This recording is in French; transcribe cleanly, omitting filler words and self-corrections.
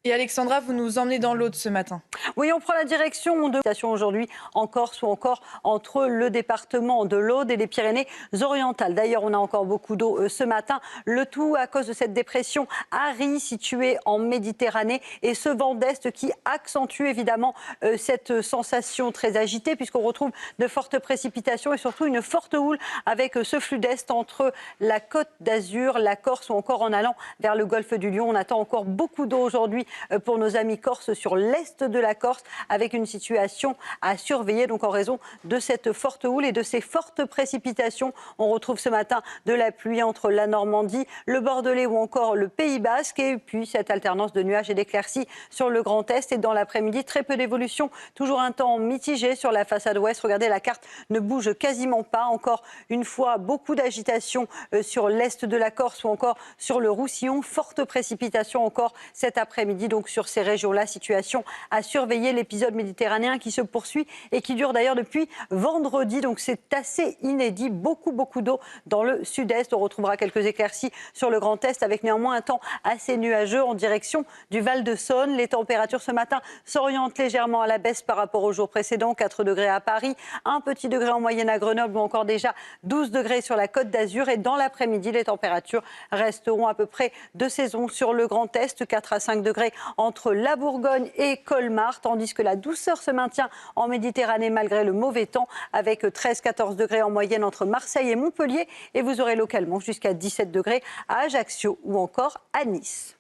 Et Alexandra, vous nous emmenez dans l'Aude ce matin. Oui, on prend la direction de aujourd'hui en Corse ou encore entre le département de l'Aude et les Pyrénées-Orientales. D'ailleurs, on a encore beaucoup d'eau ce matin. Le tout à cause de cette dépression Harry située en Méditerranée et ce vent d'est qui accentue évidemment cette sensation très agitée puisqu'on retrouve de fortes précipitations et surtout une forte houle avec ce flux d'est entre la Côte d'Azur, la Corse ou encore en allant vers le golfe du Lion. On attend encore beaucoup d'eau aujourd'hui pour nos amis corses sur l'est de la Corse avec une situation à surveiller donc en raison de cette forte houle et de ces fortes précipitations. On retrouve ce matin de la pluie entre la Normandie, le Bordelais ou encore le Pays Basque et puis cette alternance de nuages et d'éclaircies sur le Grand Est et dans l'après-midi très peu d'évolution, toujours un temps mitigé sur la façade ouest. Regardez, la carte ne bouge quasiment pas. Encore une fois, beaucoup d'agitation sur l'est de la Corse ou encore sur le Roussillon. Forte précipitation encore cet après-midi donc sur ces régions-là. Situation à surveiller, l'épisode méditerranéen qui se poursuit et qui dure d'ailleurs depuis vendredi. Donc c'est assez inédit. Beaucoup d'eau dans le sud-est. On retrouvera quelques éclaircies sur le Grand Est avec néanmoins un temps assez nuageux en direction du Val-de-Saône. Les températures ce matin s'orientent légèrement à la baisse par rapport au jour précédent. 4 degrés à Paris, un petit degré en moyenne à Grenoble ou encore déjà 12 degrés sur la Côte d'Azur. Et dans l'après-midi, les températures resteront à peu près de saison sur le Grand Est. 4 à 5 degrés entre la Bourgogne et Colmar, tandis que la douceur se maintient en Méditerranée malgré le mauvais temps avec 13-14 degrés en moyenne entre Marseille et Montpellier et vous aurez localement jusqu'à 17 degrés à Ajaccio ou encore à Nice.